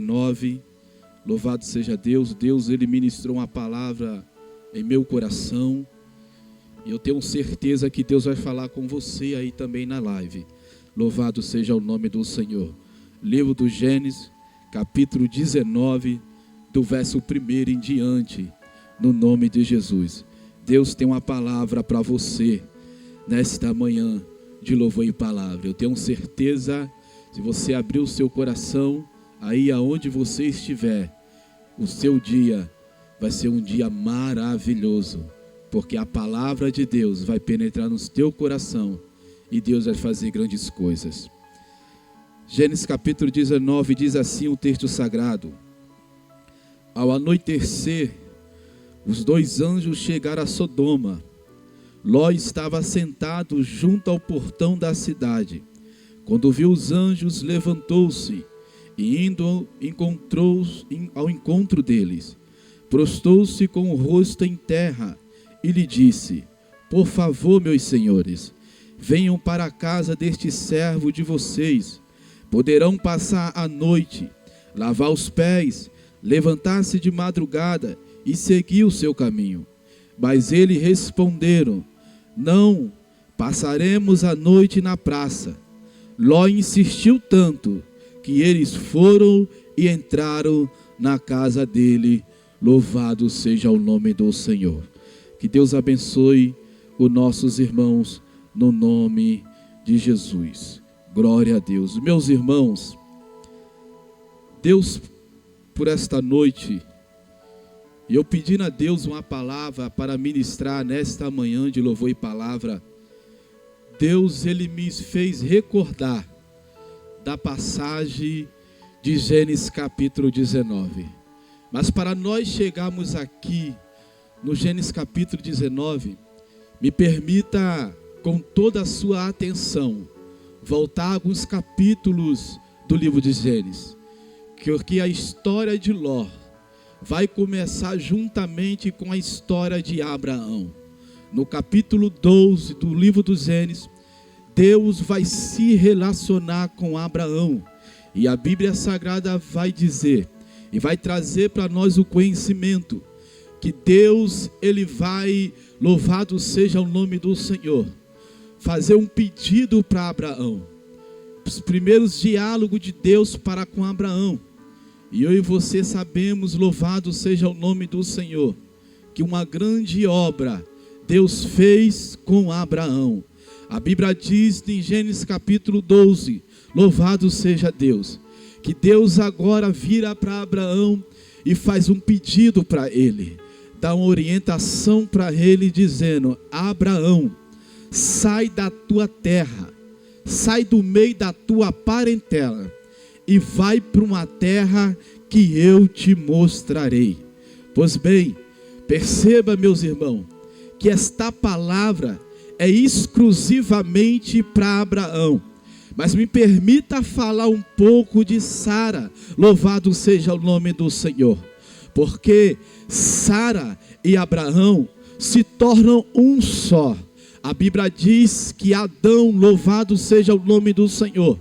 19. Louvado seja Deus. Deus, Ele ministrou uma palavra em meu coração. E eu tenho certeza que Deus vai falar com você aí também na live. Louvado seja o nome do Senhor. Livro do Gênesis, capítulo 19, do verso 1 em diante, no nome de Jesus. Deus tem uma palavra para você nesta manhã de louvor e palavra. Eu tenho certeza, se você abrir o seu coração, aí aonde você estiver, o seu dia vai ser um dia maravilhoso, porque a palavra de Deus vai penetrar no teu coração e Deus vai fazer grandes coisas. Gênesis capítulo 19 diz assim o texto sagrado: ao anoitecer, os dois anjos chegaram a Sodoma. Ló estava sentado junto ao portão da cidade. Quando viu os anjos, levantou-se e indo ao encontro deles, prostou-se com o rosto em terra e lhe disse: por favor, meus senhores, venham para a casa deste servo de vocês. Poderão passar a noite, lavar os pés, levantar-se de madrugada e seguir o seu caminho. Mas eles responderam: não, passaremos a noite na praça. Ló insistiu tanto que eles foram e entraram na casa dele. Louvado seja o nome do Senhor. Que Deus abençoe os nossos irmãos no nome de Jesus. Glória a Deus. Meus irmãos, Deus, por esta noite, e eu pedindo a Deus uma palavra para ministrar nesta manhã de louvor e palavra, Deus, Ele me fez recordar da passagem de Gênesis capítulo 19. Mas para nós chegarmos aqui no Gênesis capítulo 19, me permita, com toda a sua atenção, voltar alguns capítulos do livro de Gênesis, porque a história de Ló vai começar juntamente com a história de Abraão. No capítulo 12 do livro dos Gênesis, Deus vai se relacionar com Abraão, e a Bíblia Sagrada vai dizer, e vai trazer para nós o conhecimento, que Deus, Ele vai, louvado seja o nome do Senhor, fazer um pedido para Abraão. Os primeiros diálogos de Deus para com Abraão. E eu e você sabemos, louvado seja o nome do Senhor, que uma grande obra Deus fez com Abraão. A Bíblia diz em Gênesis capítulo 12, louvado seja Deus, que Deus agora vira para Abraão e faz um pedido para ele, dá uma orientação para ele dizendo: Abraão, sai da tua terra, sai do meio da tua parentela e vai para uma terra que eu te mostrarei. Pois bem, perceba, meus irmãos, que esta palavra é exclusivamente para Abraão. Mas me permita falar um pouco de Sara, louvado seja o nome do Senhor, porque Sara e Abraão se tornam um só. A Bíblia diz que Adão, louvado seja o nome do Senhor,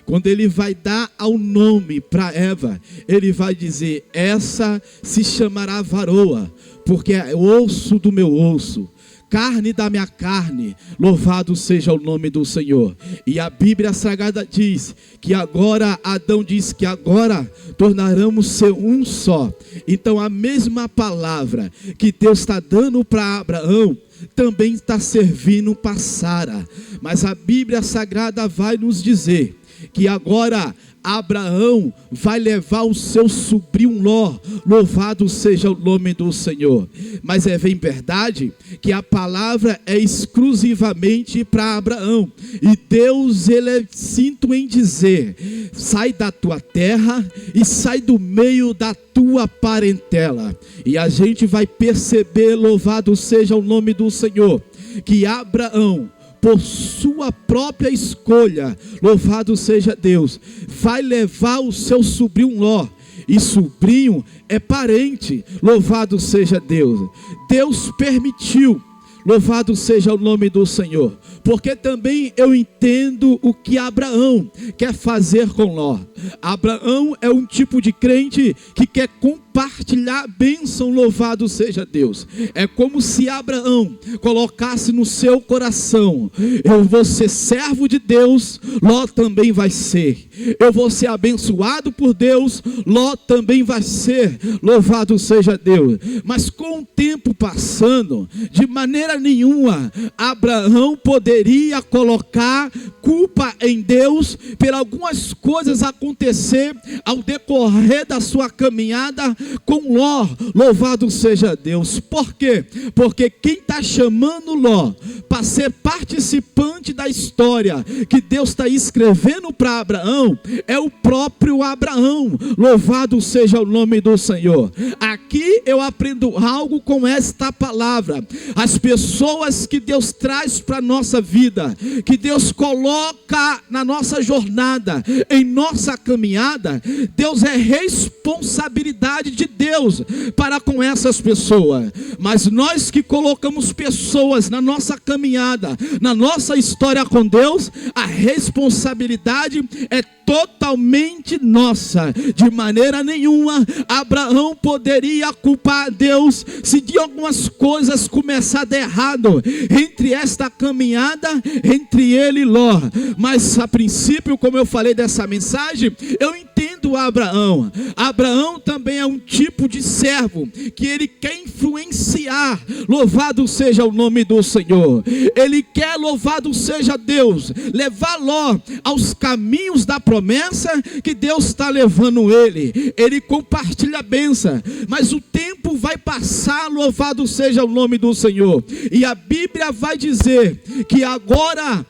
quando ele vai dar ao nome para Eva, ele vai dizer: essa se chamará varoa, porque é osso do meu osso, carne da minha carne, louvado seja o nome do Senhor. E a Bíblia Sagrada diz que agora, Adão diz que agora tornaremos ser um só. Então a mesma palavra que Deus está dando para Abraão, também está servindo para Sara. Mas a Bíblia Sagrada vai nos dizer que agora Abraão vai levar o seu sobrinho Ló, louvado seja o nome do Senhor. Mas é bem verdade que a palavra é exclusivamente para Abraão, e Deus, ele é cinto em dizer: sai da tua terra e sai do meio da tua parentela. E a gente vai perceber, louvado seja o nome do Senhor, que Abraão, por sua própria escolha, louvado seja Deus, vai levar o seu sobrinho Ló. E sobrinho é parente, louvado seja Deus. Deus permitiu, Louvado seja o nome do Senhor. Porque também eu entendo o que Abraão quer fazer com Ló. Abraão é um tipo de crente que quer compartilhar a bênção, louvado seja Deus. É como se Abraão colocasse no seu coração: eu vou ser servo de Deus, Ló também vai ser. Eu vou ser abençoado por Deus, Ló também vai ser, louvado seja Deus. Mas com o tempo passando, de maneira nenhuma Abraão poderia colocar culpa em Deus por algumas coisas acontecer ao decorrer da sua caminhada com Ló, louvado seja Deus. Por quê? Porque quem está chamando Ló para ser participante da história que Deus está escrevendo para Abraão é o próprio Abraão, louvado seja o nome do Senhor. Aqui eu aprendo algo com esta palavra: as pessoas que Deus traz para a nossa vida, que Deus coloca na nossa jornada, em nossa caminhada, Deus é responsabilidade de Deus para com essas pessoas. Mas nós que colocamos pessoas na nossa caminhada, na nossa história com Deus, a responsabilidade é totalmente nossa. De maneira nenhuma Abraão poderia culpar Deus se de algumas coisas começar a dar errado entre esta caminhada, entre ele e Ló. Mas a princípio, como eu falei dessa mensagem, eu entendo Abraão. Abraão também é um tipo de servo que ele quer influenciar, louvado seja o nome do Senhor. Ele quer, louvado seja Deus, levar Ló aos caminhos da promessa que Deus está levando ele. Ele compartilha a bênção, mas o tempo vai passar, louvado seja o nome do Senhor, e a Bíblia vai dizer que agora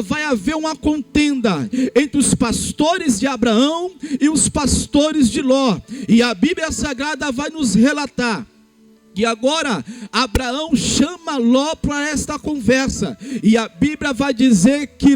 vai haver uma contenda entre os pastores de Abraão e os pastores de Ló. E a Bíblia Sagrada vai nos relatar que agora Abraão chama Ló para esta conversa, e a Bíblia vai dizer que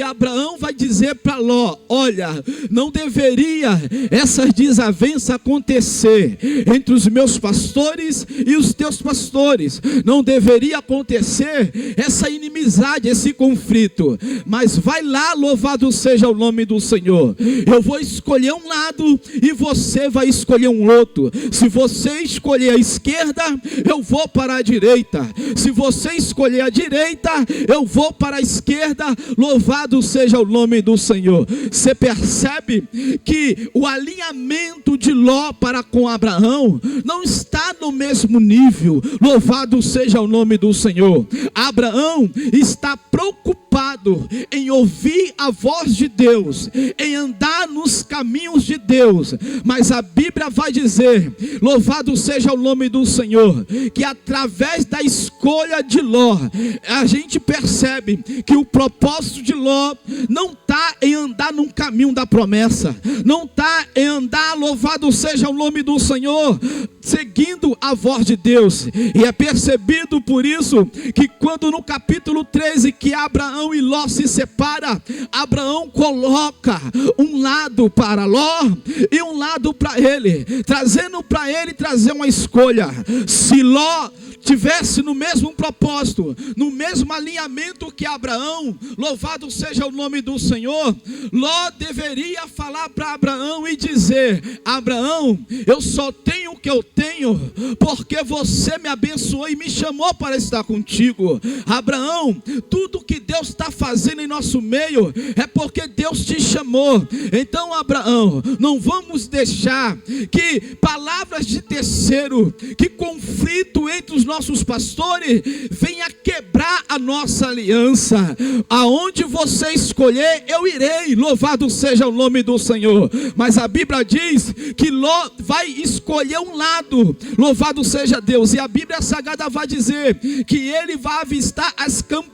Abraão vai dizer para Ló: olha, não deveria essa desavença acontecer entre os meus pastores e os teus pastores, não deveria acontecer essa inimizade, esse conflito, mas vai lá, louvado seja o nome do Senhor, eu vou escolher um lado e você vai escolher um outro. Se você escolher a esquerda, eu vou para a direita. Se você escolher a direita, eu vou para a esquerda, louvado seja o nome do Senhor. Você percebe que o alinhamento de Ló para com Abraão não está no mesmo nível, louvado seja o nome do Senhor. Abraão está preocupado em ouvir a voz de Deus, em andar nos caminhos de Deus, mas a Bíblia vai dizer, louvado seja o nome do Senhor, que através da escolha de Ló, a gente percebe que o propósito de Ló não está em andar num caminho da promessa, não está em andar, louvado seja o nome do Senhor, seguindo a voz de Deus. E é percebido por isso que quando no capítulo 13 que Abraão e Ló se separam, Abraão coloca um lado para Ló e um lado para ele, trazendo para ele trazer uma escolha. Se Ló tivesse no mesmo propósito, no mesmo alinhamento que Abraão, louvado seja o nome do Senhor, Ló deveria falar para Abraão e dizer: Abraão, eu só tenho o que eu tenho porque você me abençoou e me chamou para estar contigo. Abraão, tudo que Deus está fazendo em nosso meio é porque Deus te chamou. Então, Abraão, não vamos deixar que palavras de terceiro, que conflito entre os nossos pastores venha quebrar a nossa aliança. Aonde você escolher, eu irei, louvado seja o nome do Senhor. Mas a Bíblia diz que Ló vai escolher um lado, louvado seja Deus, e a Bíblia Sagrada vai dizer que ele vai avistar as campinas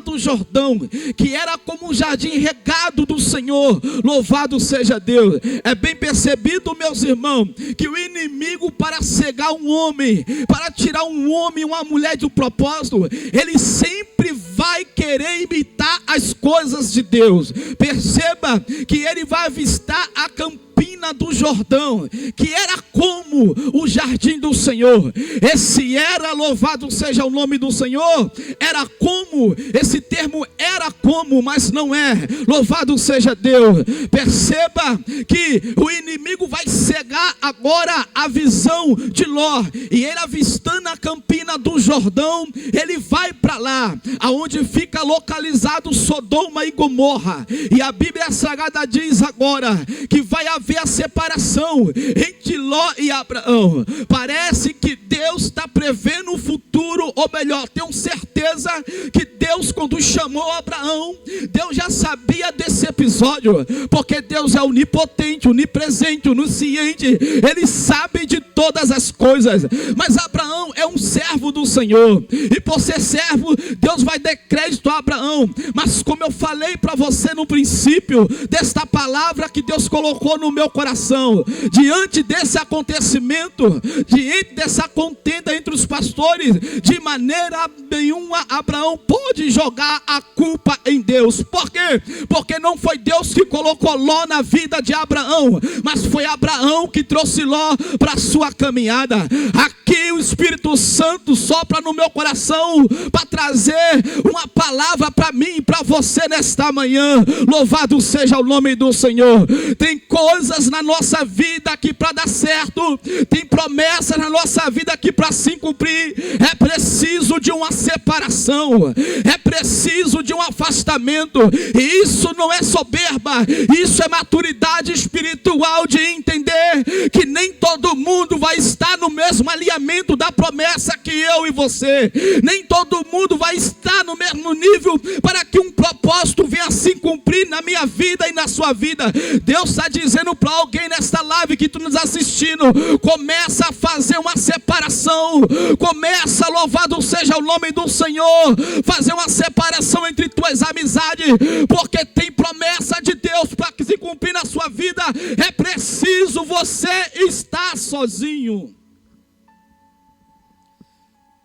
do Jordão, que era como um jardim regado do Senhor, louvado seja Deus. É bem percebido, meus irmãos, que o inimigo, para cegar um homem, para tirar um homem e uma mulher do propósito, ele sempre vai querer imitar as coisas de Deus. Perceba que ele vai avistar a campina campina do Jordão, que era como o jardim do Senhor. Esse era, louvado seja o nome do Senhor, era como, esse termo era como, mas não é, louvado seja Deus. Perceba que o inimigo vai cegar agora a visão de Ló, e ele avistando a campina do Jordão, ele vai para lá, aonde fica localizado Sodoma e Gomorra, e a Bíblia Sagrada diz agora que vai haver a separação entre Ló e Abraão. Parece que Deus está prevendo o futuro, ou melhor, tenho certeza que Deus, quando chamou Abraão, Deus já sabia desse episódio, porque Deus é onipotente, onipresente, onisciente, Ele sabe de todas as coisas. Mas Abraão é um servo do Senhor, e por ser servo, Deus vai dar crédito a Abraão. Mas como eu falei para você no princípio desta palavra que Deus colocou no meu coração, diante desse acontecimento, diante dessa contenda entre os pastores, de maneira nenhuma Abraão pôde jogar a culpa em Deus. Por quê? Porque não foi Deus que colocou Ló na vida de Abraão, mas foi Abraão que trouxe Ló para a sua caminhada. Aqui o Espírito Santo sopra no meu coração para trazer uma palavra para mim e para você nesta manhã. Louvado seja o nome do Senhor. Tem coisas na nossa vida que para dar certo, tem promessas na nossa vida que para se cumprir, é preciso de uma separação, é preciso de um afastamento. E isso não é soberba, isso é maturidade espiritual, de entender que nem todo mundo vai estar no mesmo alinhamento da promessa que eu e você, nem todo mundo vai estar no mesmo nível para que um propósito venha se cumprir na minha vida e na sua vida. Deus está dizendo para alguém nesta live que tu nos assistindo: começa a fazer uma separação, começa, louvado seja o nome do Senhor, fazer uma separação entre tuas amizades, porque tem promessa de Deus para que se cumprir na sua vida, é preciso você estar sozinho.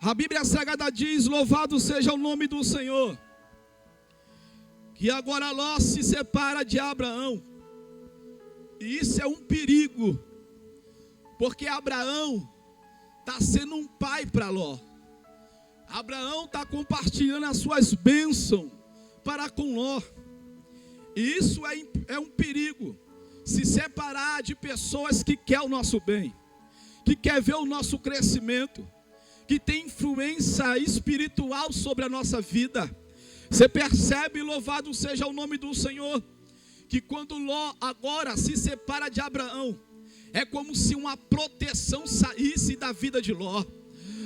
A Bíblia Sagrada diz, louvado seja o nome do Senhor, que agora Ló se separa de Abraão. E isso é um perigo, porque Abraão está sendo um pai para Ló. Abraão está compartilhando as suas bênçãos para com Ló. E isso é um perigo, se separar de pessoas que querem o nosso bem, que quer ver o nosso crescimento, que tem influência espiritual sobre a nossa vida. Você percebe, louvado seja o nome do Senhor, que quando Ló agora se separa de Abraão, é como se uma proteção saísse da vida de Ló,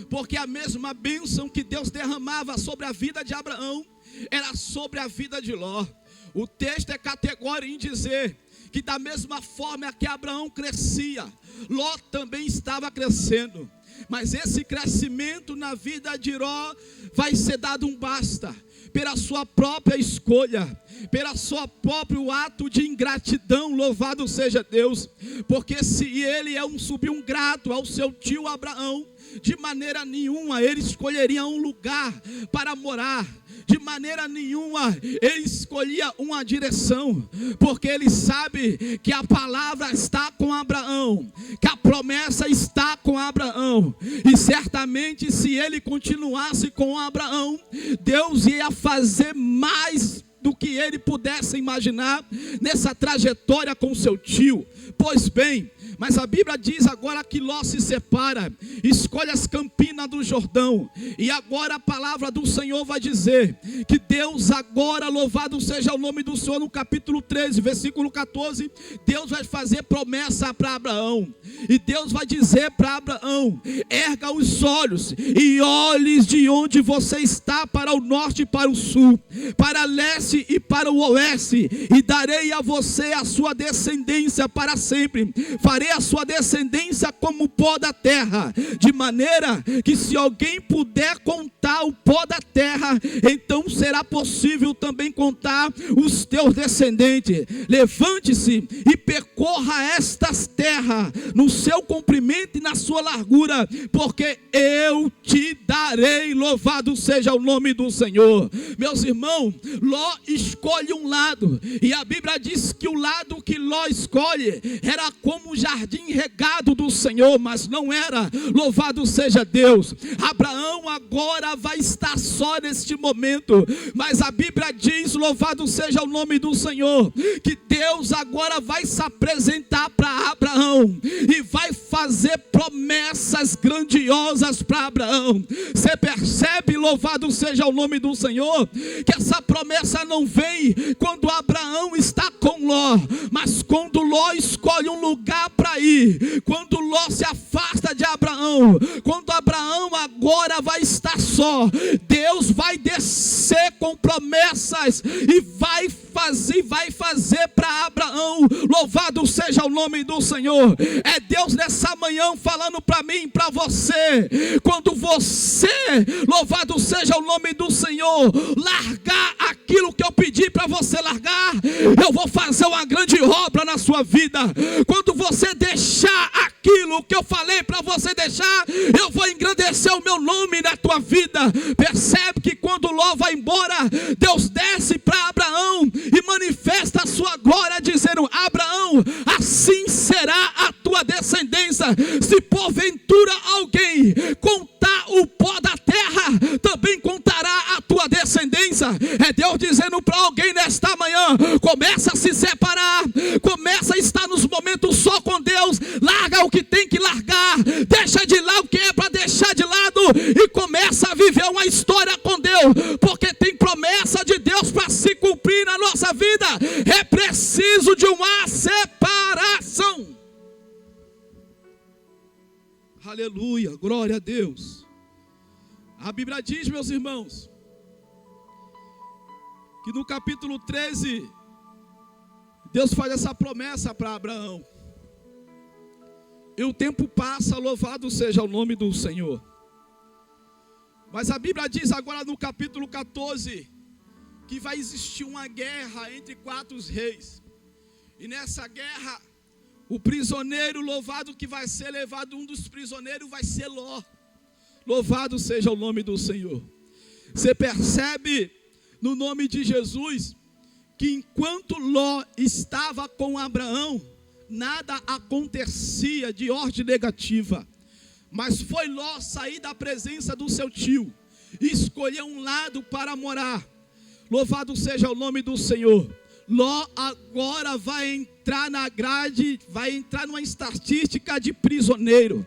porque a mesma bênção que Deus derramava sobre a vida de Abraão, era sobre a vida de Ló. O texto é categórico em dizer que da mesma forma que Abraão crescia, Ló também estava crescendo. Mas esse crescimento na vida de Ló vai ser dado um basta, pela sua própria escolha, pelo seu próprio ato de ingratidão, louvado seja Deus. Porque se ele é um subingrato ao seu tio Abraão, de maneira nenhuma ele escolheria um lugar para morar, de maneira nenhuma ele escolhia uma direção, porque ele sabe que a palavra está com Abraão, que a promessa está com Abraão, e certamente se ele continuasse com Abraão, Deus ia fazer mais do que ele pudesse imaginar nessa trajetória com seu tio. Pois bem, mas a Bíblia diz agora que Ló se separa, escolhe as campinas do Jordão, e agora a palavra do Senhor vai dizer que Deus agora, louvado seja o nome do Senhor, no capítulo 13, versículo 14, Deus vai fazer promessa para Abraão, e Deus vai dizer para Abraão: erga os olhos e olhes de onde você está, para o norte e para o sul, para leste e para o oeste, e darei a você a sua descendência para sempre, farei a sua descendência como o pó da terra, de maneira que se alguém puder contar o pó da terra, então será possível também contar os teus descendentes. Levante-se e percorra estas terras no seu comprimento e na sua largura, porque eu te darei. Louvado seja o nome do Senhor. Meus irmãos, Ló escolhe um lado, e a Bíblia diz que o lado que Ló escolhe era como o jardim regado do Senhor, mas não era. Louvado seja Deus. Abraão agora vai estar só neste momento, mas a Bíblia diz, louvado seja o nome do Senhor, que Deus agora vai se apresentar para Abraão e vai fazer promessas grandiosas para Abraão. Você percebe, louvado seja o nome do Senhor, que essa promessa não vem quando Abraão está com Ló, mas quando Ló escolhe um lugar para ir, quando Ló se afasta de Abraão, quando Abraão agora vai estar só, Deus vai descer com promessas e vai fazer para Abraão. Louvado seja o nome do Senhor. É Deus nessa manhã falando para mim e para você. Quando você, louvado seja o nome do Senhor, largar aquilo que eu pedi para você largar, eu vou fazer uma grande obra na sua vida. Quando você deixar aquilo que eu falei para você deixar, eu vou engrandecer o meu nome na tua vida. Percebe que quando Ló vai embora, Deus desce para Abraão e manifesta a sua glória, dizendo: Abraão, assim será a tua descendência. Se porventura alguém contar o pó da terra, também contará a tua descendência. É Deus dizendo para alguém nesta manhã: começa a se separar, começa a estar nos momentos só com Deus, larga o que tem que largar, deixa de lá o que é para deixar de lado e começa a viver uma história com Deus, porque tem promessa de Deus para se cumprir na nossa vida. É preciso de uma separação. Aleluia, glória a Deus. A Bíblia diz, meus irmãos, que no capítulo 13, Deus faz essa promessa para Abraão. E o tempo passa, louvado seja o nome do Senhor. Mas a Bíblia diz agora no capítulo 14, que vai existir uma guerra entre 4 reis. E nessa guerra, o prisioneiro, louvado que vai ser levado, um dos prisioneiros vai ser Ló. Louvado seja o nome do Senhor. Você percebe, no nome de Jesus, que enquanto Ló estava com Abraão, nada acontecia de ordem negativa. Mas foi Ló sair da presença do seu tio e escolher um lado para morar. Louvado seja o nome do Senhor. Ló agora vai entrar na grade, vai entrar numa estatística de prisioneiro,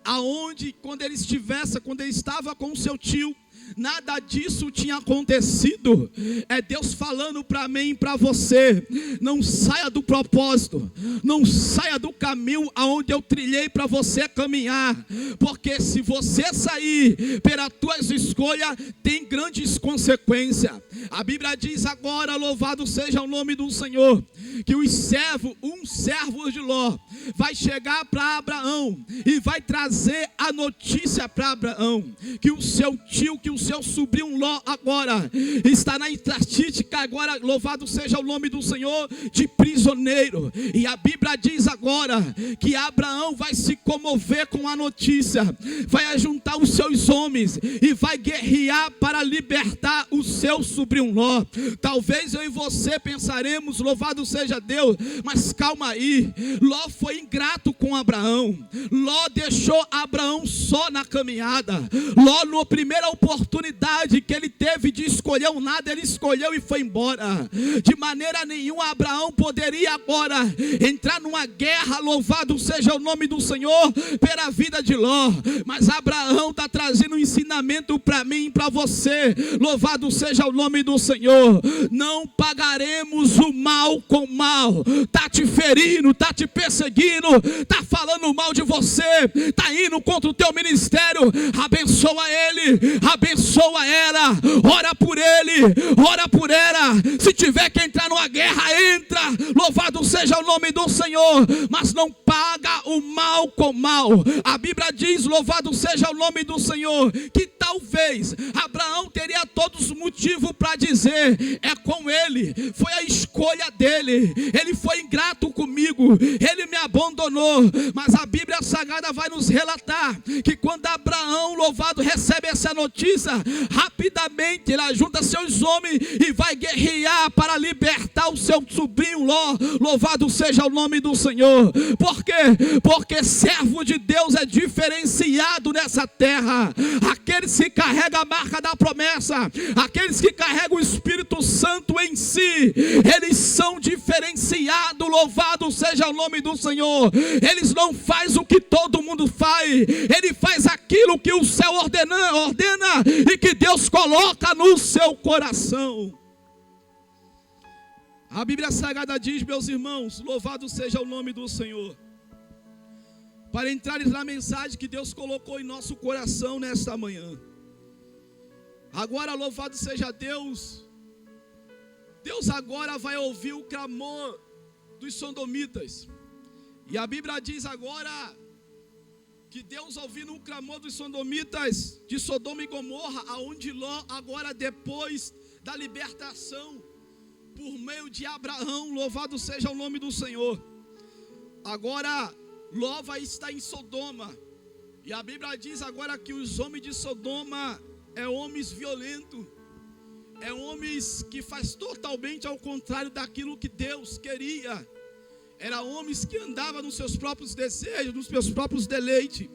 aonde quando ele estava com o seu tio, nada disso tinha acontecido. É Deus falando para mim e para você: não saia do propósito, não saia do caminho aonde eu trilhei para você caminhar, porque se você sair pelas tuas escolhas, tem grandes consequências. A Bíblia diz agora, louvado seja o nome do Senhor, que um servo de Ló vai chegar para Abraão e vai trazer a notícia para Abraão, que o seu tio, que o seu sobrinho Ló agora está na estatística, agora louvado seja o nome do Senhor, de prisioneiro. E a Bíblia diz agora que Abraão vai se comover com a notícia, vai ajuntar os seus homens e vai guerrear para libertar o seu sobrinho Ló. Talvez eu e você pensaremos: louvado seja Deus, mas calma aí, Ló foi ingrato com Abraão. Ló deixou Abraão só na caminhada. Ló, na primeira oportunidade que ele teve de escolher um lado, ele escolheu e foi embora. De maneira nenhuma Abraão poderia agora entrar numa guerra, louvado seja o nome do Senhor, pela vida de Ló. Mas Abraão está trazendo um ensinamento para mim e para você. Louvado seja o nome do Senhor. Não pagaremos o mal com mal. Está te ferindo, está te perseguindo, está falando mal de você, está indo contra o teu ministério. Abençoa ele, abençoa ela, ora por ele, ora por ela. Se tiver que entrar numa guerra, entra. Louvado seja o nome do Senhor. Mas não paga pagar o mal com mal. A Bíblia diz, louvado seja o nome do Senhor, que talvez Abraão teria todos os motivos para dizer: é com ele, foi a escolha dele, ele foi ingrato comigo, ele me abandonou. Mas a Bíblia Sagrada vai nos relatar que quando Abraão, louvado, recebe essa notícia, rapidamente ele ajunta seus homens e vai guerrear para libertar o seu sobrinho Ló. Louvado seja o nome do Senhor. Por quê? Porque servo de Deus é diferenciado nessa terra. Aqueles que carregam a marca da promessa, aqueles que carregam o Espírito Santo em si, eles são diferenciados. Louvado seja o nome do Senhor. Eles não fazem o que todo mundo faz, ele faz aquilo que o céu ordena e que Deus coloca no seu coração. A Bíblia Sagrada diz, meus irmãos, louvado seja o nome do Senhor, para entrares na mensagem que Deus colocou em nosso coração nesta manhã. Agora, louvado seja Deus, Deus agora vai ouvir o clamor dos sodomitas. E a Bíblia diz agora que Deus, ouvindo o clamor dos sodomitas de Sodoma e Gomorra, aonde Ló, agora depois da libertação por meio de Abraão, louvado seja o nome do Senhor, agora Ló vai estar em Sodoma. E a Bíblia diz agora que os homens de Sodoma é homens violentos, é homens que faz totalmente ao contrário daquilo que Deus queria. Era homens que andavam nos seus próprios desejos, nos seus próprios deleites.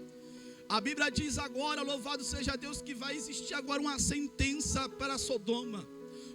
A Bíblia diz agora, louvado seja Deus, que vai existir agora uma sentença para Sodoma.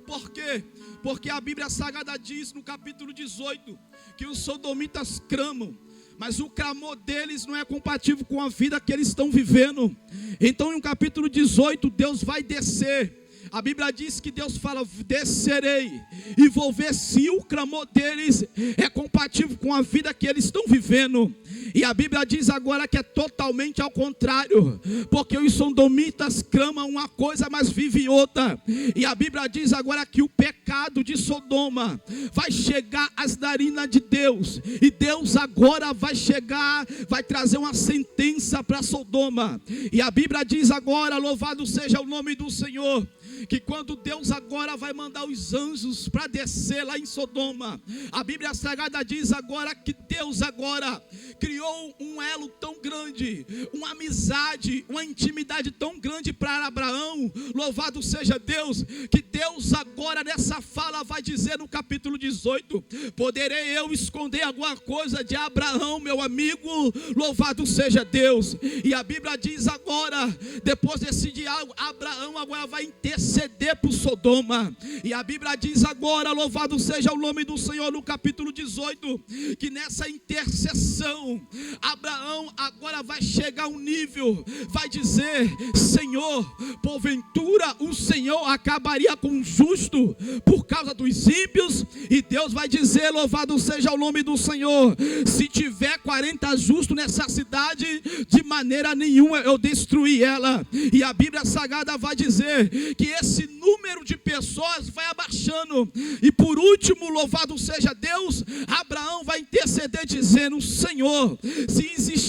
Por quê? Porque a Bíblia Sagrada diz no capítulo 18 que os sodomitas clamam, mas o clamor deles não é compatível com a vida que eles estão vivendo. Então, no capítulo 18, Deus vai descer. A Bíblia diz que Deus fala: descerei e vou ver se o clamor deles é compatível com a vida que eles estão vivendo. E a Bíblia diz agora que é totalmente ao contrário, porque os sodomitas clamam uma coisa, mas vivem outra. E a Bíblia diz agora que o pecado de Sodoma vai chegar às narinas de Deus, e Deus agora vai chegar, vai trazer uma sentença para Sodoma. E a Bíblia diz agora, louvado seja o nome do Senhor, que quando Deus agora vai mandar os anjos para descer lá em Sodoma, a Bíblia Sagrada diz agora que Deus agora criou um elo tão grande, uma amizade, uma intimidade tão grande para Abraão. Louvado seja Deus, que Deus agora nessa fala vai dizer no capítulo 18: poderei eu esconder alguma coisa de Abraão, meu amigo? Louvado seja Deus. E a Bíblia diz agora, depois desse diálogo, Abraão agora vai interceder por Sodoma. E a Bíblia diz agora, louvado seja o nome do Senhor, no capítulo 18, que nessa intercessão, Abraão agora vai chegar a um nível, vai dizer: Senhor, porventura o Senhor acabaria com o justo por causa dos ímpios? E Deus vai dizer, louvado seja o nome do Senhor: se tiver 40 justos nessa cidade, de maneira nenhuma eu destruí ela. E a Bíblia Sagrada vai dizer que esse número de pessoas vai abaixando. E por último, louvado seja Deus, Abraão vai interceder dizendo: Senhor, se existir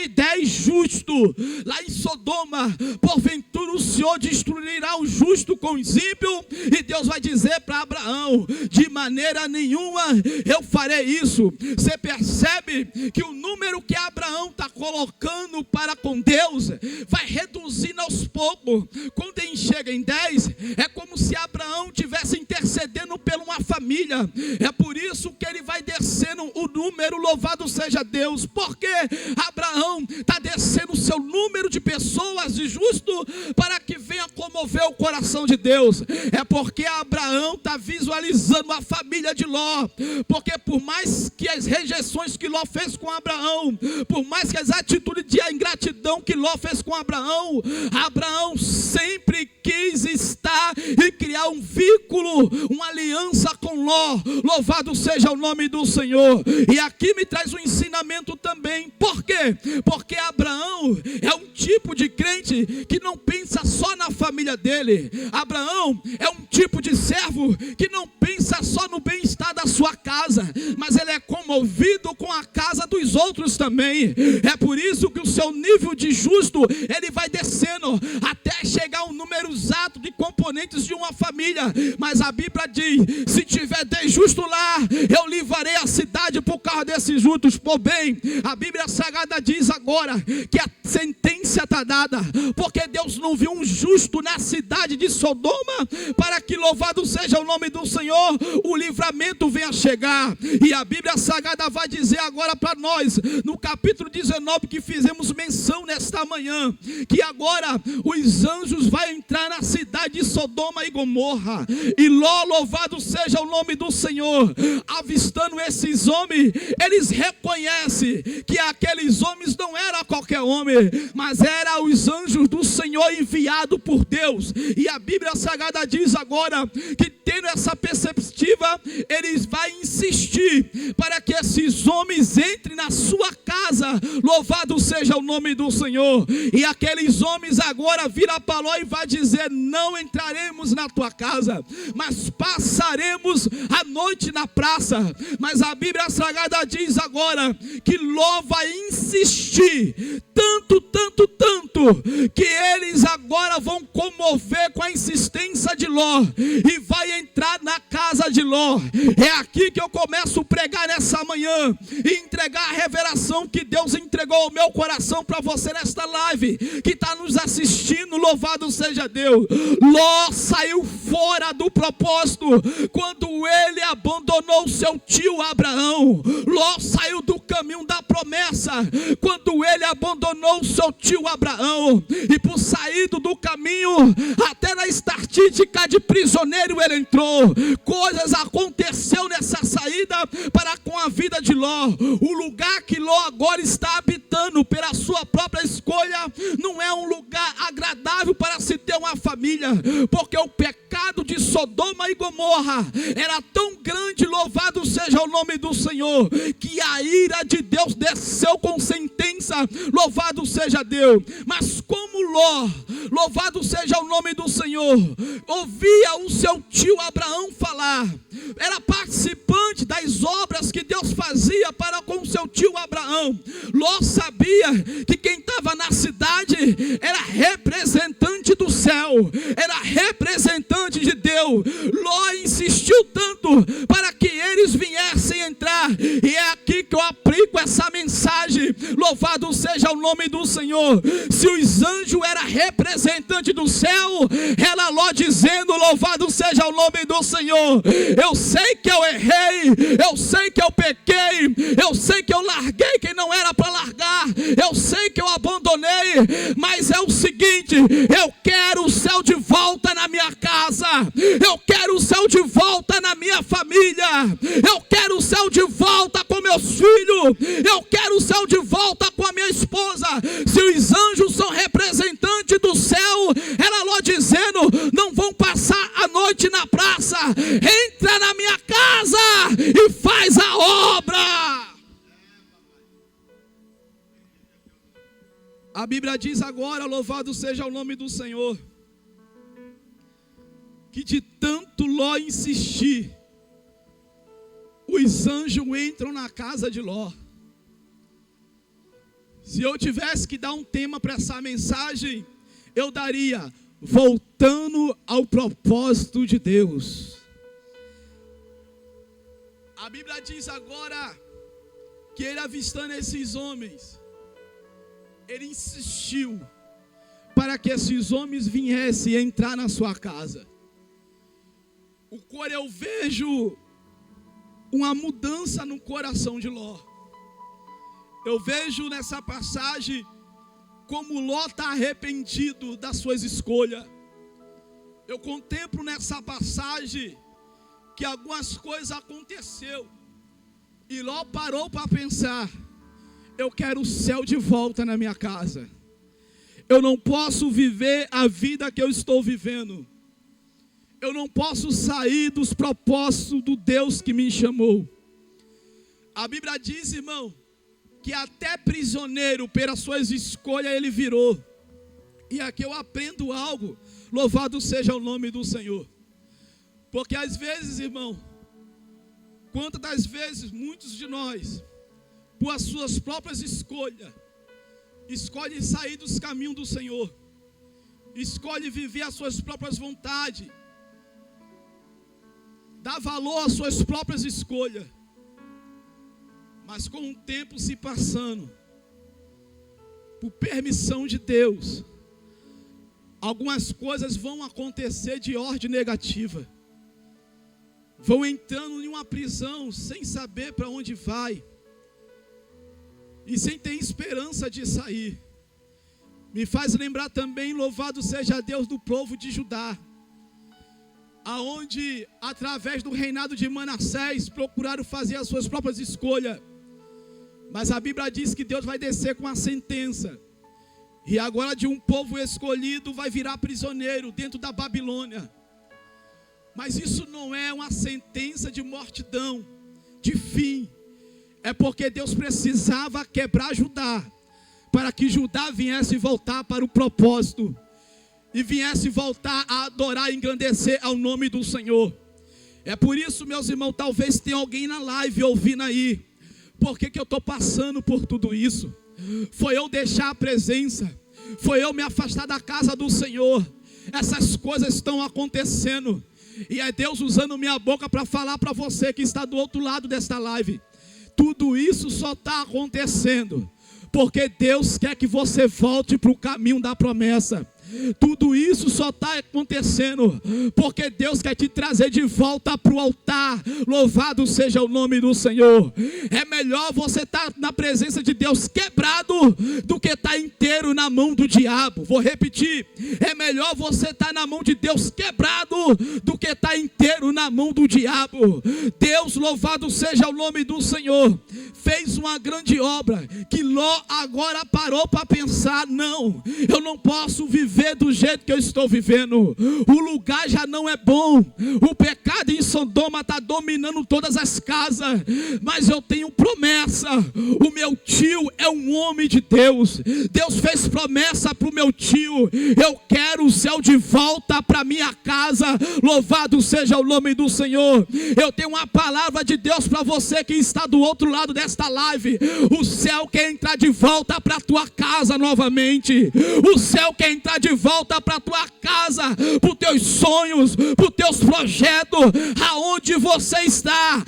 10 justos lá em Sodoma, porventura o Senhor destruirá o justo com os ímpios? E Deus vai dizer para Abraão: de maneira nenhuma eu farei isso. Você percebe que o número que Abraão está colocando para com Deus vai reduzindo aos poucos. Quando ele chega em 10, é como se Abraão estivesse intercedendo por uma família. É por isso que ele vai descendo o número, louvado seja Deus. Porque Abraão está descendo o seu número de pessoas de justo para que venha comover o coração de Deus. É porque Abraão está visualizando a família de Ló. Porque por mais que as rejeições que Ló fez com Abraão, por mais que as atitudes de ingratidão que Ló fez com Abraão, Abraão sempre quis estar e criar um vínculo, uma aliança com Ló. Louvado seja o nome do Senhor. E aqui me traz um ensinamento também. Por quê? Porque Abraão é um tipo de crente que não pensa só na família dele. Abraão é um tipo de servo que não pensa só no bem-estar da sua casa, mas ele é comovido com a casa dos os outros também. É por isso que o seu nível de justo, ele vai descendo até chegar ao número exato de componentes de uma família. Mas a Bíblia diz: se tiver 10 justos lá, eu livrarei a cidade por causa desses justos. Por bem, a Bíblia Sagrada diz agora que a sentença está dada, porque Deus não viu um justo na cidade de Sodoma, para que, louvado seja o nome do Senhor, o livramento venha chegar. E a Bíblia Sagrada vai dizer agora para nós, no capítulo 19 que fizemos menção nesta manhã, que agora os anjos vão entrar na cidade de Sodoma e Gomorra, e Ló, louvado seja o nome do Senhor, avistando esses homens, eles reconhecem que aqueles homens não eram qualquer homem, mas eram os anjos do Senhor enviados por Deus. E a Bíblia Sagrada diz agora que, tendo essa perspectiva, eles vão insistir para que esses homens entrem na sua casa. Louvado seja o nome do Senhor. E aqueles homens agora viram para Ló e vai dizer: não entraremos na tua casa, mas passaremos a noite na praça. Mas a Bíblia Sagrada diz agora que Ló vai insistir tanto, que eles agora vão comover com a insistência de Ló e vai entrar na casa de Ló. É aqui que eu começo a pregar nessa manhã e entregar a revelação que Deus entregou ao meu coração para você nesta live que está nos assistindo. Louvado seja Deus. Ló saiu fora do propósito quando ele abandonou seu tio Abraão. Ló saiu do caminho da promessa quando ele abandonou seu tio Abraão, e por saído do caminho até na estatística de prisioneiro ele entrou. Coisas aconteceu nessa saída para com a vida de Ló. O lugar que Ló agora está habitando pela sua própria escolha não é um lugar agradável para se ter uma família, porque o pecado de Sodoma e Gomorra era tão grande, louvado seja o nome do Senhor, que a ira de Deus desceu com sentença. Louvado seja Deus. Mas como Ló, louvado seja o nome do Senhor, ouvia o seu tio Abraão falar, era participante das obras que Deus fazia para com o seu tio Abraão. Ló sabia que quem estava na cidade era representante do céu, era representante de Deus. Ló insistiu tanto para que eles viessem entrar, e é aqui que eu aplico essa mensagem. Louvado seja o nome do Senhor. Se os anjos eram representantes do céu, era Ló dizendo: louvado seja o nome do Senhor, eu sei que eu errei, eu sei que eu pequei, eu sei que eu larguei quem não era para largar, eu sei que eu abandonei, mas é o seguinte: eu quero o céu de volta na minha casa, eu quero o céu de volta na minha família, eu quero o céu de volta com meus filhos, eu quero o céu de volta com a minha esposa. Se os anjos são representantes do céu, era Ló dizendo: não vão passar a noite na praça, entra na minha casa e faz a obra. A Bíblia diz agora, louvado seja o nome do Senhor, que de tanto Ló insistir, os anjos entram na casa de Ló. Se eu tivesse que dar um tema para essa mensagem, eu daria: voltando ao propósito de Deus. A Bíblia diz agora que ele, avistando esses homens, ele insistiu para que esses homens viessem entrar na sua casa. O qual eu vejo uma mudança no coração de Ló. Eu vejo nessa passagem como Ló está arrependido das suas escolhas. Eu contemplo nessa passagem que algumas coisas aconteceu e Ló parou para pensar: eu quero o céu de volta na minha casa. Eu não posso viver a vida que eu estou vivendo. Eu não posso sair dos propósitos do Deus que me chamou. A Bíblia diz, irmão, que até prisioneiro pelas suas escolhas ele virou. E aqui eu aprendo algo. Louvado seja o nome do Senhor. Porque às vezes, irmão, quantas das vezes muitos de nós por as suas próprias escolhas, escolhe sair dos caminhos do Senhor, escolhe viver as suas próprias vontades, dá valor às suas próprias escolhas, mas com o tempo se passando, por permissão de Deus, algumas coisas vão acontecer de ordem negativa, vão entrando em uma prisão sem saber para onde vai, e sem ter esperança de sair. Me faz lembrar também, louvado seja Deus, do povo de Judá, aonde através do reinado de Manassés procuraram fazer as suas próprias escolhas, mas a Bíblia diz que Deus vai descer com a sentença, e agora de um povo escolhido vai virar prisioneiro dentro da Babilônia. Mas isso não é uma sentença de mortidão, de fim, é porque Deus precisava quebrar Judá, para que Judá viesse voltar para o propósito, e viesse voltar a adorar e engrandecer ao nome do Senhor. É por isso, meus irmãos, talvez tenha alguém na live ouvindo aí, por que eu estou passando por tudo isso? Foi eu deixar a presença, foi eu me afastar da casa do Senhor, essas coisas estão acontecendo, e é Deus usando minha boca para falar para você que está do outro lado desta live. Tudo isso só está acontecendo porque Deus quer que você volte para o caminho da promessa. Tudo isso só está acontecendo porque Deus quer te trazer de volta para o altar. Louvado seja o nome do Senhor. É melhor você estar na presença de Deus quebrado do que estar inteiro na mão do diabo. Vou repetir, é melhor você estar na mão de Deus quebrado do que estar inteiro na mão do diabo. Deus, louvado seja o nome do Senhor, fez uma grande obra que Ló agora parou para pensar: não, eu não posso viver do jeito que eu estou vivendo, o lugar já não é bom, o pecado em Sodoma está dominando todas as casas, mas eu tenho promessa, o meu tio é um homem de Deus, Deus fez promessa para o meu tio, eu quero o céu de volta para minha casa, louvado seja o nome do Senhor. Eu tenho uma palavra de Deus para você que está do outro lado desta live: o céu quer entrar de volta para a tua casa novamente, o céu quer entrar de volta para a tua casa, para os teus sonhos, para os teus projetos, aonde você está.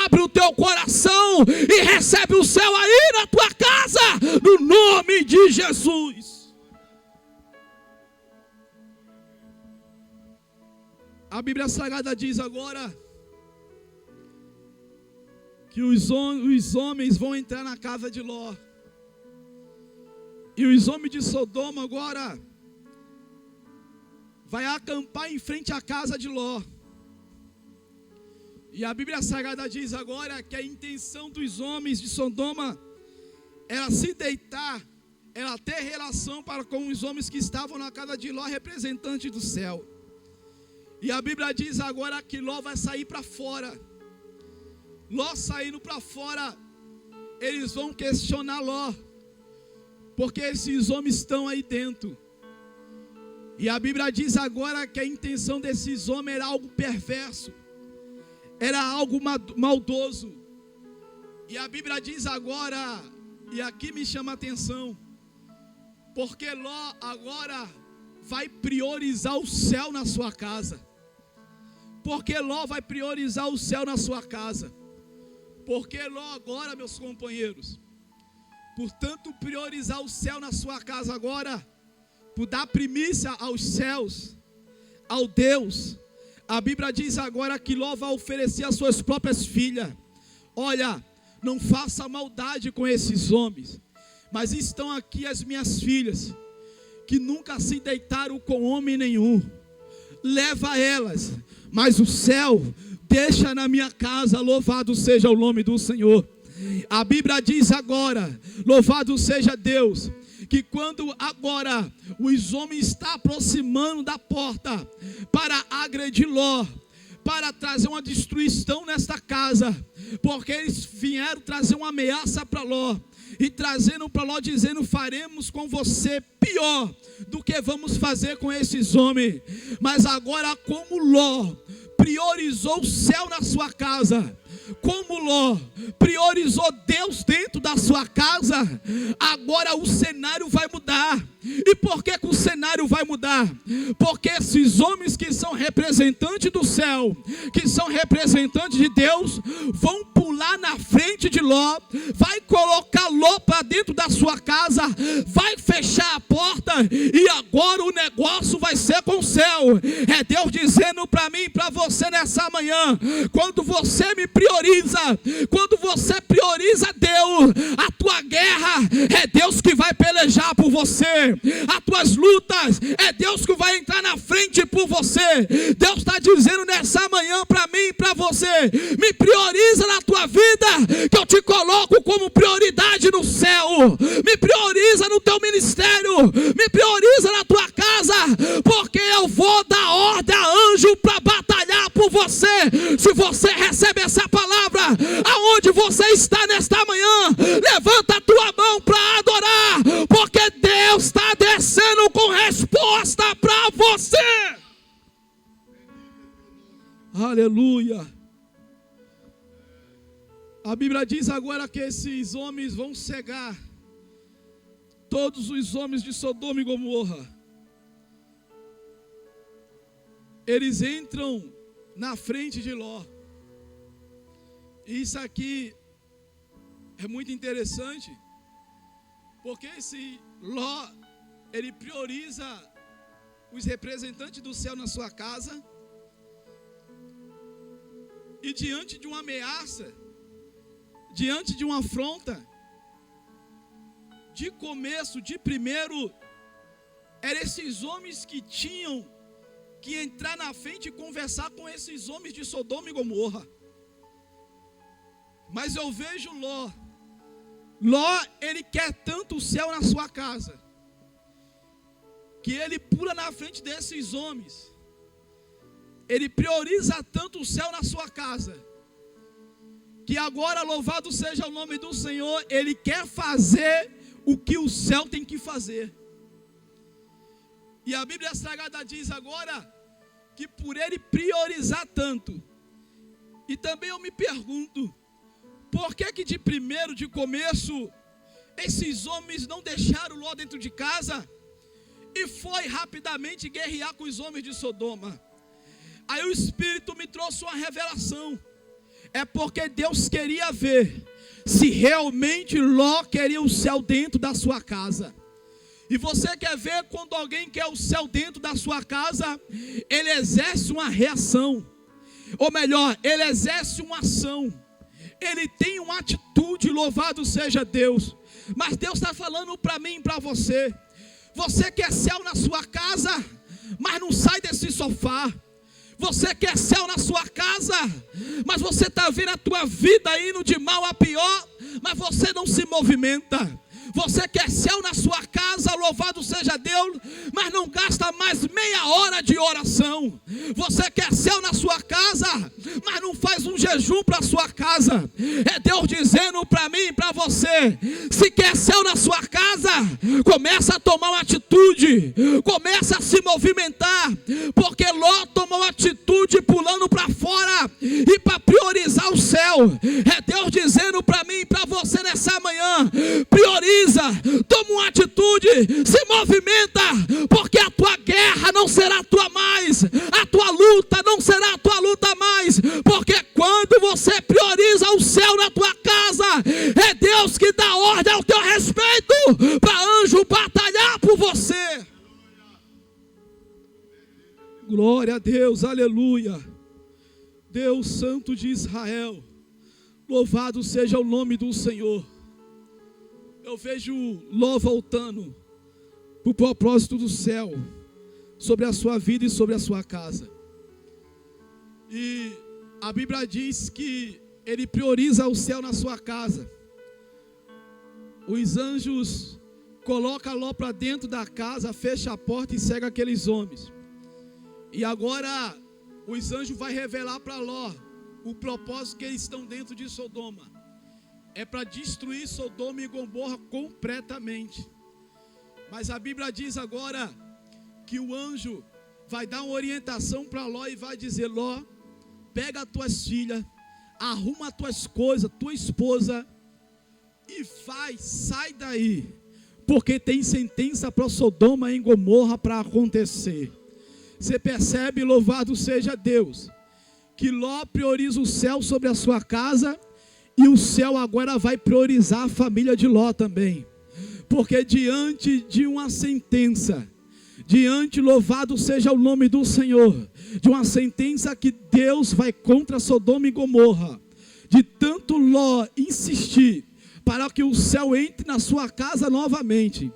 Abre o teu coração e recebe o céu aí na tua casa, no nome de Jesus. A Bíblia Sagrada diz agora que os homens vão entrar na casa de Ló, e os homens de Sodoma agora vai acampar em frente à casa de Ló. E a Bíblia Sagrada diz agora que a intenção dos homens de Sodoma era se deitar, era ter relação para com os homens que estavam na casa de Ló, representantes do céu. E a Bíblia diz agora que Ló vai sair para fora. Ló saindo para fora, eles vão questionar Ló, porque esses homens estão aí dentro. E a Bíblia diz agora que a intenção desses homens era algo perverso, era algo maldoso. E a Bíblia diz agora, e aqui me chama a atenção, porque Ló agora vai priorizar o céu na sua casa. Porque Ló vai priorizar o céu na sua casa. Porque Ló agora, meus companheiros, portanto priorizar o céu na sua casa agora, por dar primícia aos céus, ao Deus, a Bíblia diz agora que Ló vai oferecer as suas próprias filhas. Olha, não faça maldade com esses homens, mas estão aqui as minhas filhas, que nunca se deitaram com homem nenhum. Leva elas, mas o céu deixa na minha casa, louvado seja o nome do Senhor. A Bíblia diz agora, louvado seja Deus, que quando agora os homens estão aproximando da porta para agredir Ló, para trazer uma destruição nesta casa, porque eles vieram trazer uma ameaça para Ló, e trazendo para Ló dizendo: faremos com você pior do que vamos fazer com esses homens. Mas agora, como Ló priorizou o céu na sua casa, como Ló priorizou Deus dentro da sua casa, agora o cenário vai mudar. E por que o cenário vai mudar? Porque esses homens que são representantes do céu, que são representantes de Deus, vão pular na frente de Ló, vai colocar Ló para dentro da sua casa, vai fechar a porta, e agora o negócio vai ser com o céu. É Deus dizendo para mim e para você nessa manhã: quando você me prioriza, quando você prioriza Deus, a tua guerra é Deus que vai pelejar por você, as tuas lutas é Deus que vai entrar na frente por você. Deus está dizendo nessa manhã para mim e para você: me prioriza na tua vida, que eu te coloco como prioridade no céu. Me prioriza no teu ministério, me prioriza na tua casa, porque eu vou dar ordem a anjo para batalhar por você. Se você recebe essa palavra, aonde você está nesta manhã, levanta a tua mão para adorar, porque Deus está descendo com resposta para você. Aleluia. A Bíblia diz agora que esses homens vão cegar todos os homens de Sodoma e Gomorra. Eles entram na frente de Ló. Isso aqui é muito interessante, porque esse Ló, ele prioriza os representantes do céu na sua casa, e diante de uma ameaça, diante de uma afronta, de começo, de primeiro, eram esses homens que tinham que entrar na frente e conversar com esses homens de Sodoma e Gomorra. Mas eu vejo Ló, ele quer tanto o céu na sua casa, que ele pula na frente desses homens. Ele prioriza tanto o céu na sua casa, que agora, louvado seja o nome do Senhor, ele quer fazer o que o céu tem que fazer. E a Bíblia Sagrada diz agora que por ele priorizar tanto, e também eu me pergunto, por que de primeiro, de começo, esses homens não deixaram Ló dentro de casa e foi rapidamente guerrear com os homens de Sodoma? Aí o Espírito me trouxe uma revelação. É porque Deus queria ver se realmente Ló queria o céu dentro da sua casa. E você quer ver quando alguém quer o céu dentro da sua casa, ele exerce uma reação. Ou melhor, ele exerce uma ação. Ele tem uma atitude, louvado seja Deus. Mas Deus está falando para mim e para você. Você quer céu na sua casa, mas não sai desse sofá. Você quer céu na sua casa, mas você está vendo a tua vida indo de mal a pior, mas você não se movimenta. Você quer céu na sua casa, louvado seja Deus, mas não gasta mais meia hora de oração. Você quer céu na sua casa, mas não faz um jejum para a sua casa. É Deus dizendo para mim e para você: se quer céu na sua casa, começa a tomar uma atitude, começa a se movimentar, porque Ló tomou atitude pulando para fora e para priorizar o céu. É Deus dizendo para mim e para você nessa manhã: prioriza, toma uma atitude, se movimenta, porque a tua guerra não será tua mais, a tua luta não será a tua luta mais, porque quando você prioriza o céu na tua casa, é Deus que dá ordem ao teu respeito para anjo batalhar por você. Glória a Deus, aleluia. Deus Santo de Israel, louvado seja o nome do Senhor. Eu vejo Ló voltando para o propósito do céu sobre a sua vida e sobre a sua casa. E a Bíblia diz que ele prioriza o céu na sua casa. Os anjos colocam Ló para dentro da casa, fecha a porta e cega aqueles homens. E agora os anjos vão revelar para Ló o propósito que eles estão dentro de Sodoma. É para destruir Sodoma e Gomorra completamente. Mas a Bíblia diz agora que o anjo vai dar uma orientação para Ló e vai dizer: Ló, pega as tuas filhas, arruma as tuas coisas, tua esposa, e sai daí, porque tem sentença para Sodoma e Gomorra para acontecer. Você percebe, louvado seja Deus, que Ló prioriza o céu sobre a sua casa, e o céu agora vai priorizar a família de Ló também, porque diante de uma sentença, louvado seja o nome do Senhor, de uma sentença que Deus vai contra Sodoma e Gomorra, de tanto Ló insistir para que o céu entre na sua casa novamente,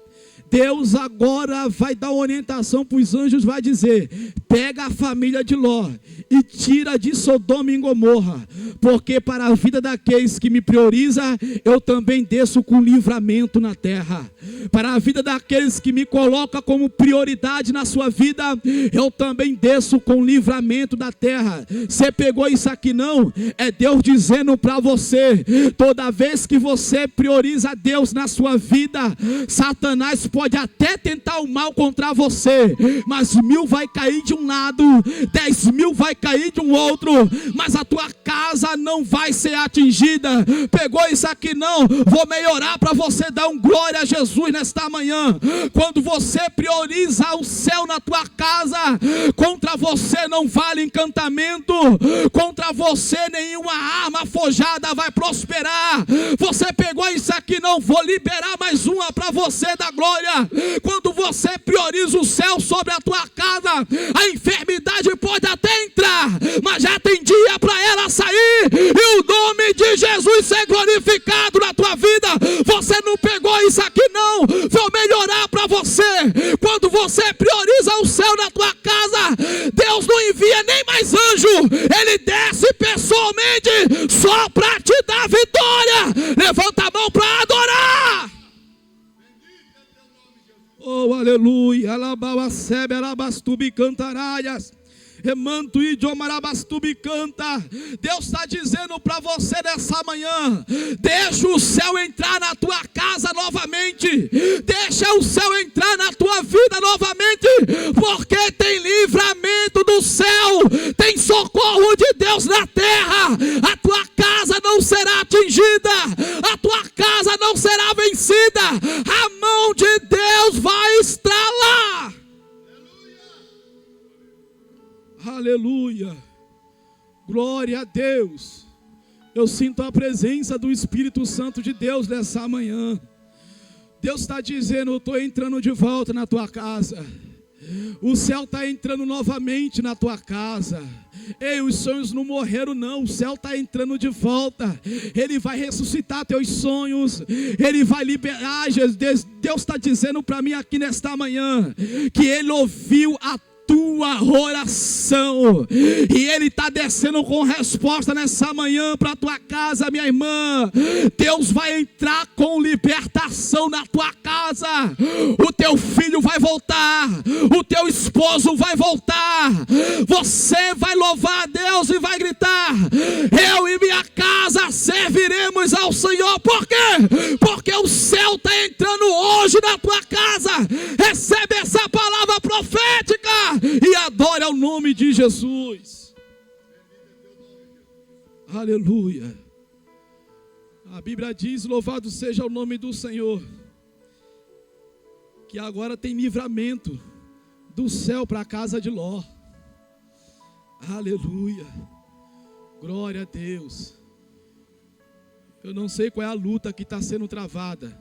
Deus agora vai dar orientação para os anjos, vai dizer: pega a família de Ló e tira de Sodoma e Gomorra, porque para a vida daqueles que me priorizam, eu também desço com livramento na terra. Para a vida daqueles que me colocam como prioridade na sua vida, eu também desço com livramento da terra. Você pegou isso aqui não? É Deus dizendo para você: toda vez que você prioriza Deus na sua vida, Satanás pode até tentar o mal contra você, mas 1000 vai cair de um lado, 10.000 vai cair de um outro, mas a tua casa não vai ser atingida. Pegou isso aqui não? Vou melhorar para você dar um glória a Jesus nesta manhã. Quando você prioriza o céu na tua casa, contra você não vale encantamento, contra você nenhuma arma forjada vai prosperar. Você pegou isso aqui não? Vou liberar mais uma para você da glória. Quando você prioriza o céu sobre a tua casa, a enfermidade pode até entrar, mas já tem dia para ela sair, e o nome de Jesus ser glorificado na tua vida. Você não pegou isso aqui não? Vou melhorar para você. Quando você prioriza o céu na tua casa, Deus não envia nem mais anjo, Ele desce pessoalmente só para te dar vitória. Levanta a mão para adorar. Oh, aleluia. Alabauacebe, alabastubi, cantaraias. Remanto e Diomarabastubi canta. Deus está dizendo para você nessa manhã: deixa o céu entrar na tua casa novamente, deixa o céu entrar na tua vida novamente, porque tem livramento do céu, tem socorro de Deus na terra. A tua casa não será atingida, a tua casa não será vencida, a mão de Deus vai estralar. Aleluia, glória a Deus. Eu sinto a presença do Espírito Santo de Deus nessa manhã. Deus está dizendo: eu estou entrando de volta na tua casa. O céu está entrando novamente na tua casa. Ei, os sonhos não morreram não, o céu está entrando de volta. Ele vai ressuscitar teus sonhos, Ele vai liberar. Deus está dizendo para mim aqui nesta manhã que Ele ouviu a tua oração, e Ele está descendo com resposta nessa manhã para a tua casa, minha irmã. Deus vai entrar com libertação na tua casa. O teu filho vai voltar, o teu esposo vai voltar. Você vai louvar a Deus e vai gritar: eu e minha casa serviremos ao Senhor. Por quê? Porque o céu está entrando hoje na tua casa. Recebe essa palavra profética e adore ao nome de Jesus. Aleluia. A Bíblia diz: louvado seja o nome do Senhor, que agora tem livramento do céu para a casa de Ló. Aleluia, glória a Deus. Eu não sei qual é a luta que está sendo travada,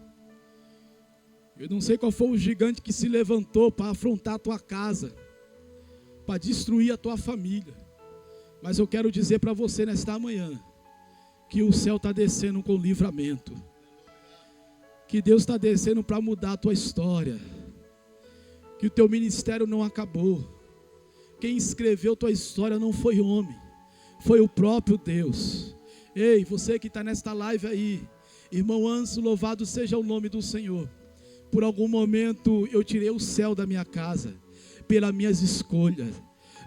eu não sei qual foi o gigante que se levantou para afrontar a tua casa, para destruir a tua família, mas eu quero dizer para você nesta manhã que o céu está descendo com livramento, que Deus está descendo para mudar a tua história, que o teu ministério não acabou. Quem escreveu tua história não foi homem, foi o próprio Deus. Ei, você que está nesta live aí, irmão Anso, louvado seja o nome do Senhor. Por algum momento eu tirei o céu da minha casa, pelas minhas escolhas,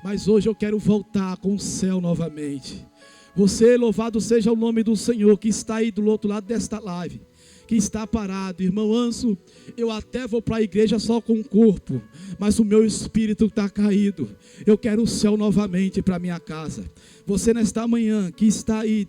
mas hoje eu quero voltar com o céu novamente. Você, louvado seja o nome do Senhor, que está aí do outro lado desta live, que está parado. Irmão Anso, eu até vou para a igreja só com o corpo, mas o meu espírito está caído. Eu quero o céu novamente para minha casa. Você nesta manhã que está aí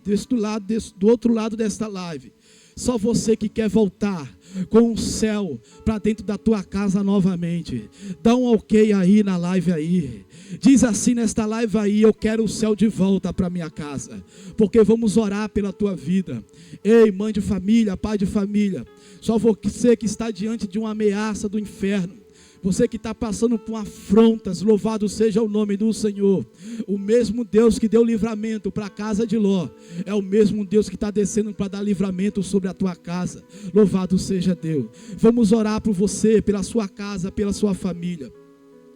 do outro lado desta live, só você que quer voltar com o céu para dentro da tua casa novamente. Dá um ok aí na live aí. Diz assim nesta live aí: eu quero o céu de volta para minha casa, porque vamos orar pela tua vida. Ei, mãe de família, pai de família, só você que está diante de uma ameaça do inferno, você que está passando por afrontas, louvado seja o nome do Senhor. O mesmo Deus que deu livramento para a casa de Ló, é o mesmo Deus que está descendo para dar livramento sobre a tua casa. Louvado seja Deus. Vamos orar por você, pela sua casa, pela sua família.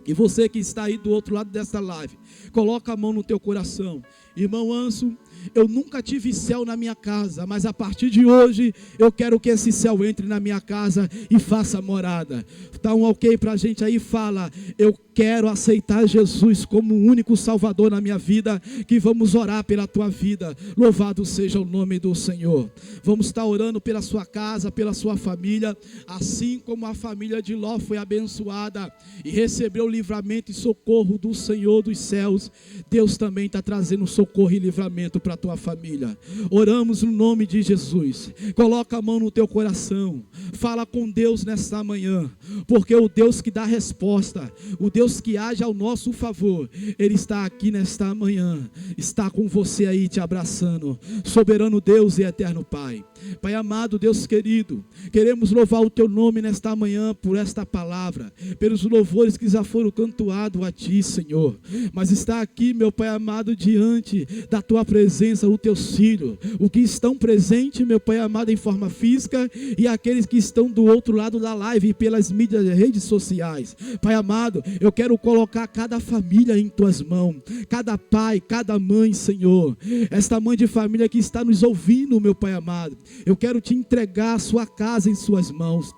E você que está aí do outro lado dessa live, coloca a mão no teu coração. Irmão Anso, eu nunca tive céu na minha casa, mas a partir de hoje eu quero que esse céu entre na minha casa e faça morada. Dá um ok pra gente aí, fala: eu quero aceitar Jesus como o único Salvador na minha vida, que vamos orar pela tua vida. Louvado seja o nome do Senhor. Vamos estar orando pela sua casa, pela sua família, assim como a família de Ló foi abençoada e recebeu livramento e socorro do Senhor dos céus. Deus também está trazendo socorro e livramento para a tua família. Oramos no nome de Jesus. Coloca a mão no teu coração, fala com Deus nesta manhã, porque o Deus que dá resposta, o Deus que age ao nosso favor, Ele está aqui nesta manhã, está com você aí te abraçando. Soberano Deus e eterno Pai, Pai amado, Deus querido, queremos louvar o teu nome nesta manhã por esta palavra, pelos louvores que já foram cantados a ti, Senhor. Mas está aqui, meu Pai amado, diante da tua presença, o teus filhos, o que estão presentes, meu Pai amado, em forma física, e aqueles que estão do outro lado da live pelas mídias, redes sociais. Pai amado, eu quero colocar cada família em tuas mãos, cada pai, cada mãe, Senhor, esta mãe de família que está nos ouvindo, meu Pai amado, eu quero te entregar a sua casa em suas mãos.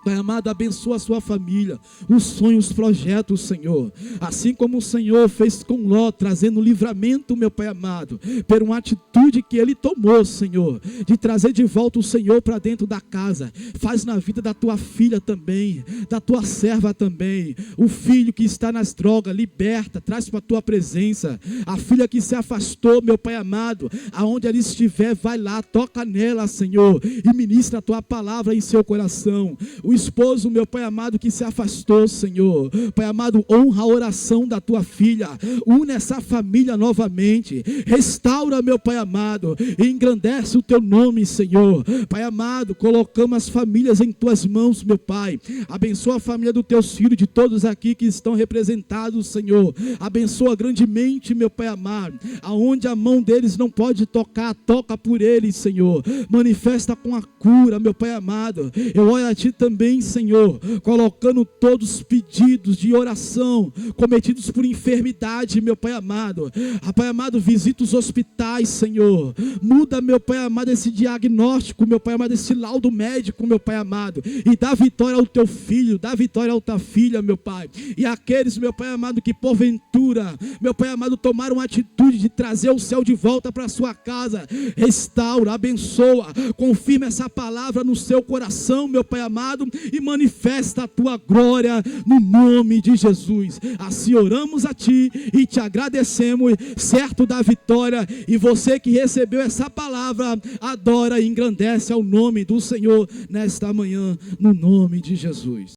Pai amado, abençoa a sua família, os sonhos, os projetos, Senhor, assim como o Senhor fez com Ló, trazendo livramento, meu Pai amado, por uma atitude que ele tomou, Senhor, de trazer de volta o Senhor para dentro da casa. Faz na vida da tua filha também, da tua serva também, o filho que está nas drogas, liberta, traz para a tua presença, a filha que se afastou, meu Pai amado, aonde ela estiver, vai lá, toca nela, Senhor, e ministra a tua palavra em seu coração. O esposo, meu Pai amado, que se afastou, Senhor, Pai amado, honra a oração da tua filha, une essa família novamente, restaura, meu Pai amado, e engrandece o teu nome, Senhor. Pai amado, colocamos as famílias em tuas mãos, meu Pai. Abençoa a família dos teus filhos, de todos aqui que estão representados, Senhor. Abençoa grandemente, meu Pai amado, aonde a mão deles não pode tocar, toca por eles, Senhor. Manifesta com a cura, meu Pai amado. Eu oro a ti também, Senhor, colocando todos os pedidos de oração cometidos por enfermidade, meu Pai amado. Pai amado, visita os hospitais, Senhor. Muda, meu Pai amado, esse diagnóstico, meu Pai amado, esse laudo médico, meu Pai amado, e dá vitória ao teu filho, dá vitória à tua filha, meu Pai. E aqueles, meu Pai amado, que porventura, meu Pai amado, tomaram a atitude de trazer o céu de volta para a sua casa, restaura, abençoa, confirma essa palavra no seu coração, meu Pai amado, e manifesta a tua glória no nome de Jesus. Assim oramos a ti e te agradecemos, certo da vitória. E você que recebeu essa palavra, adora e engrandece ao nome do Senhor nesta manhã, no nome de Jesus.